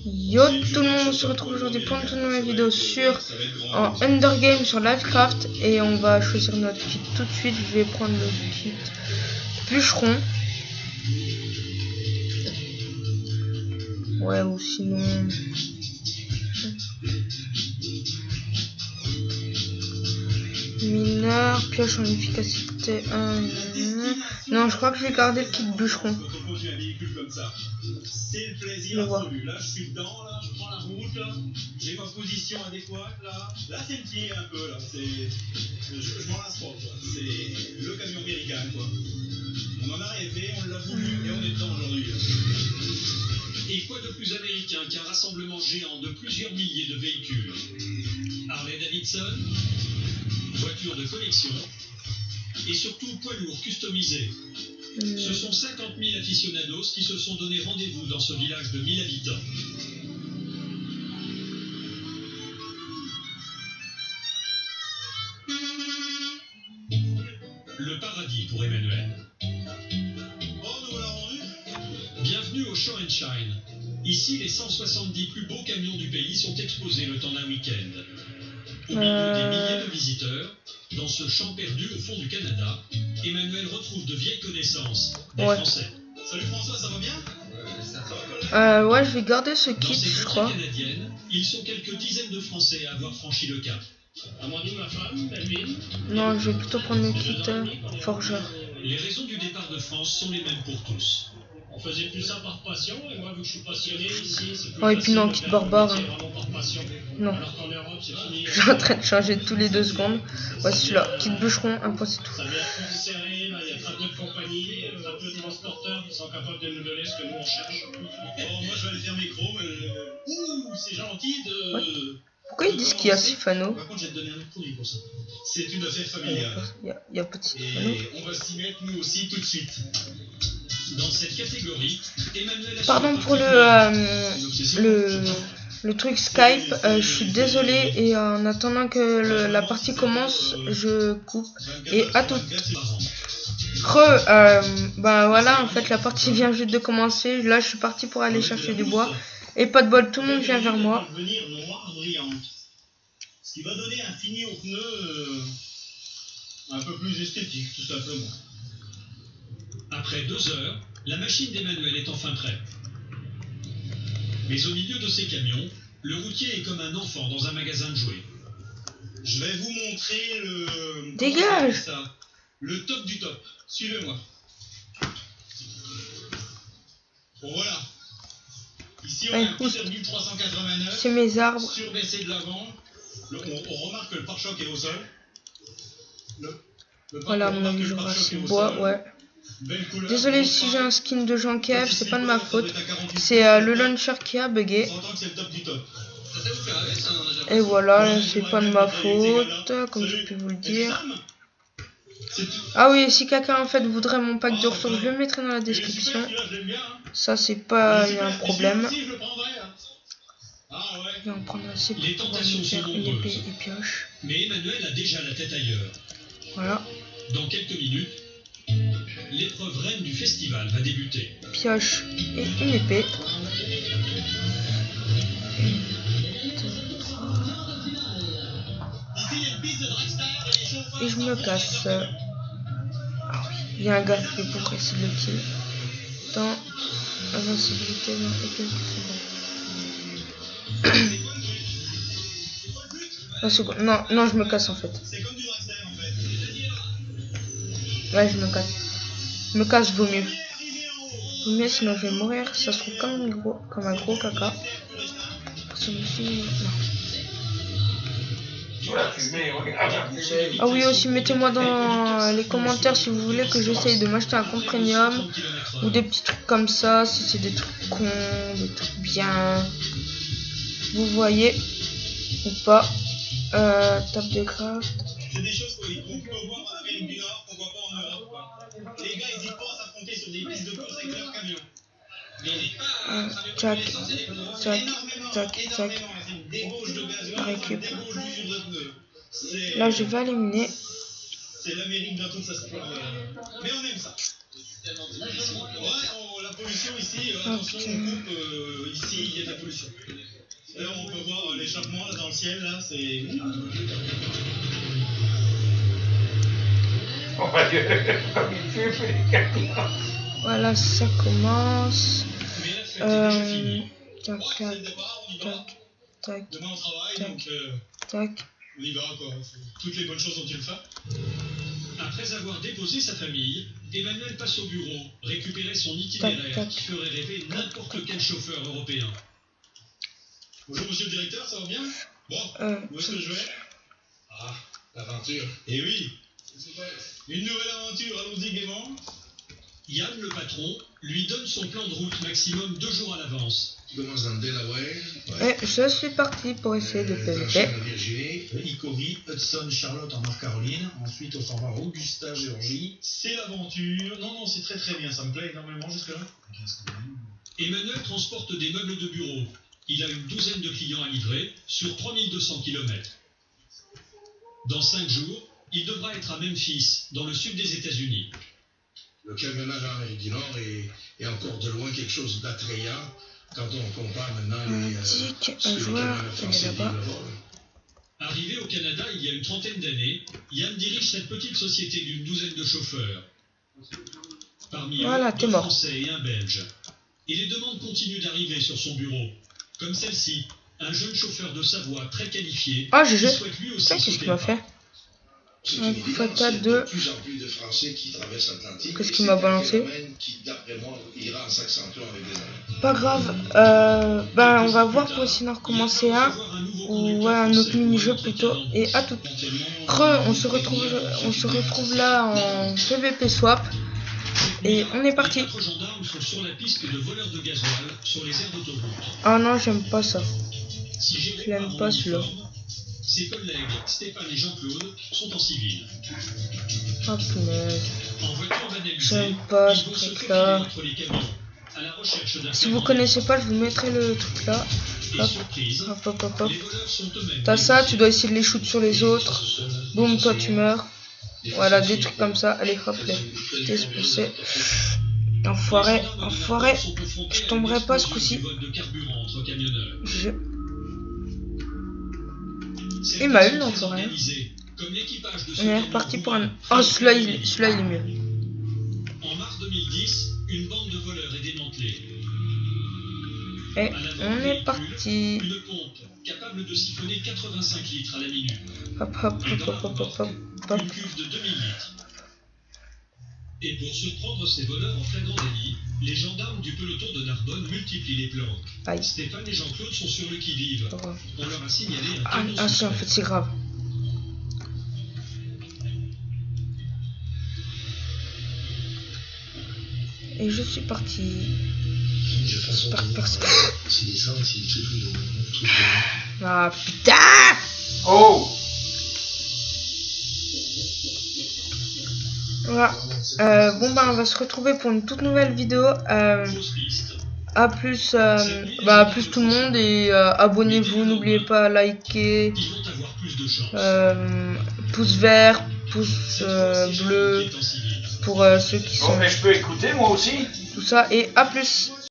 Yo tout le monde, on se retrouve aujourd'hui pour une toute nouvelle vidéo sur Undergame sur Livecraft et on va choisir notre kit tout de suite. Je vais prendre le kit bûcheron. Ouais, ou sinon mineur, pioche en efficacité 1. Non, je crois que je vais garder le kit bûcheron. C'est le plaisir absolu. Là, je suis dedans, là, je prends la route, là, j'ai ma position adéquate, là c'est le pied un peu, là, je m'en lasse pas, quoi. C'est le camion américain, quoi. On en a rêvé, on l'a voulu et on est dedans aujourd'hui. Et quoi de plus américain qu'un rassemblement géant de plusieurs milliers de véhicules? Harley Davidson, voiture de collection et surtout poids lourd customisé. Ce sont 50 000 aficionados qui se sont donné rendez-vous dans ce village de 1000 habitants. Le paradis pour Emmanuel. Bienvenue au Show and Shine. Ici, les 170 plus beaux camions du pays sont exposés le temps d'un week-end. Au milieu des milliers de visiteurs, dans ce champ perdu au fond du Canada, Emmanuel retrouve de vieilles connaissances des Français. Salut François, ça va bien? Ouais, je vais garder ce kit, je crois. Dans ces contrées canadiennes, ils sont quelques dizaines de Français à avoir franchi le cap. Amandine, ma femme, Melvin. Non, je vais plutôt prendre le kit forgeur. Les raisons du départ de France sont les mêmes pour tous. On faisait plus ça par passion, et moi, vu que je suis passionné ici, c'est plus et puis non, kit barbare. Non. Alors qu'en Europe, c'est fini. Je suis en train de changer tous les 2 secondes. Ouais, celui-là, kit bûcheron, un point, c'est tout. Ça vient plus serré, là, il y a très peu de compagnies, très peu de transporteurs qui sont capables de nous donner ce que nous on cherche. Oh, moi je vais aller faire mes crocs, ouh, c'est gentil de. Ouais. Pourquoi ils disent qu'il y a Sifano? Par contre, je vais te donner un autre produit pour ça. C'est une affaire familiale. Il y a petit Sifano. Et on va s'y mettre nous aussi tout de suite. Dans cette catégorie, Emmanuel a pardon pour le truc Skype, je suis désolé et en attendant que la partie commence, je coupe et à tout. Ben voilà, en fait la partie vient juste de commencer. Là je suis parti pour aller chercher du bois et pas de bol, tout le monde vient vers moi. Ce qui va donner un fini au pneu un peu plus esthétique, tout simplement. Après 2 heures, la machine d'Emmanuel est enfin prête. Mais au milieu de ces camions, le routier est comme un enfant dans un magasin de jouets. Je vais vous montrer le... Dégage! Le top du top. Suivez-moi. Bon voilà. Ici on a un petit 389. C'est mes arbres. Surbaissé de l'avant. On remarque que le pare-choc est au sol. Voilà, mon je rase le bois, ouais. Désolé si j'ai un skin de Jean Kev, c'est pas de ma faute. C'est le launcher qui a bugué. Et voilà, c'est pas de ma faute, comme je peux vous le dire. Ah oui, si quelqu'un en fait voudrait mon pack de ressources, je le mettrai dans la description. Ça c'est pas un problème. Et on prend assez pour pouvoir nous faire une épée et pioche. Mais Emmanuel a déjà la tête ailleurs. Voilà. Dans quelques minutes, l'épreuve reine du festival va débuter. Pioche et une épée. Et je me casse. Ah oui, il y a un gars qui est pour essayer de le kill. Dans invincibilité dans quelques secondes. Non, je me casse en fait. Ouais, je me casse. Je me casse, vaut mieux. Vaut mieux, sinon je vais mourir. Ça se trouve comme un gros caca. Celui-ci, non. Ah oui, aussi mettez-moi dans les commentaires si vous voulez que j'essaye de m'acheter un compte premium ou des petits trucs comme ça, si c'est des trucs cons, des trucs bien, vous voyez ou pas. Table de craft. C'est des choses qu'on peut voir en Amérique du Nord, qu'on voit pas en Europe. Les gars n'hésitent pas à s'affronter sur des pistes de course avec leurs camions. Tac, récup. Là je vais éliminer. C'est l'Amérique dans toute sa splendeur. Mais on aime ça. La pollution ici, attention, on coupe, ici il y a de la pollution. Là on peut voir l'échappement là dans le ciel, là c'est... Voilà, ça commence. Tac, tac, tac, Demain on travaille, tac, donc tac. on y va quoi. Toutes les bonnes choses dont il fait. Après avoir déposé sa famille, Emmanuel passe au bureau, récupérer son itinéraire qui ferait rêver n'importe quel chauffeur européen. Bonjour monsieur le directeur, ça va bien? Bon, où est-ce que je vais? Ah, l'aventure. Eh oui, une nouvelle aventure, allons-y gaiement. Yann, le patron, lui donne son plan de route maximum 2 jours à l'avance. Tu commences dans le Delaware. Ouais. Et je suis parti pour essayer de PVP. Hickory, Hudson, Charlotte en Nord-Caroline. Ensuite, au revoir, Augusta, Géorgie. C'est l'aventure. Non, c'est très très bien. Ça me plaît énormément jusque-là. Emmanuel transporte des meubles de bureau. Il a une douzaine de clients à livrer sur 3200 km. Dans 5 jours, il devra être à Memphis, dans le sud des États-Unis. Le camionnage en Amérique du Nord est encore de loin quelque chose d'attrayant quand on compare maintenant les joueur, il est là-bas. Arrivé au Canada il y a une trentaine d'années, Yann dirige cette petite société d'une douzaine de chauffeurs. Parmi eux, 2 Français et un Belge. Et les demandes continuent d'arriver sur son bureau. Comme celle-ci, un jeune chauffeur de Savoie très qualifié qui souhaite lui aussi qu'est-ce qu'il m'a fait? Un fatal de plus en plus de Français qui traversent l'Atlantique. Qu'est-ce qu'il m'a balancé? Qui, d'après moi, ira en s'accentuant avec des années. Pas grave. On va voir pour essayer d'en recommencer un ou un autre mini-jeu plutôt. Et à tout. On se retrouve là en PVP swap. Et on est parti. Ah non, j'aime pas ça. Je l'aime pas celui-là. Ses collègues Stéphane et Jean-Claude sont en civil. Oh punaise. En voiture banalisée, j'aime pas ce ils vont se truc là. entre les camions, à la recherche d'un Si vous connaissez pas, je vous mettrai le truc là. Hop. T'as ça, tu dois essayer de les shoot sur les autres. Boum, toi tu meurs. Voilà, des trucs comme ça. Allez hop, t'es expulsé. Enfoiré. Je tomberai pas ce coup-ci. Il m'a eu l'enfoiré. On est reparti pour un... Oh, celui-là il est mieux. En mars 2010, une bande de voleurs est démantelée. Et on est parti. Une pompe capable de siphonner 85 litres à la minute. Hop. Une cuve de 2000 litres. Et pour surprendre ces voleurs en flagrant délit, les gendarmes du peloton de Narbonne multiplient les planques. Aïe. Stéphane et Jean-Claude sont sur le qui-vive. On leur a signalé un camion Ah si, en fait c'est grave. Et je suis parti. J'espère que personne... Ah putain! Oh! Voilà. On va se retrouver pour une toute nouvelle vidéo. A plus tout le monde et abonnez-vous, n'oubliez pas à liker, pouce vert, pouce bleu pour ceux qui sont... Bon, mais je peux écouter moi aussi. Tout ça et à plus.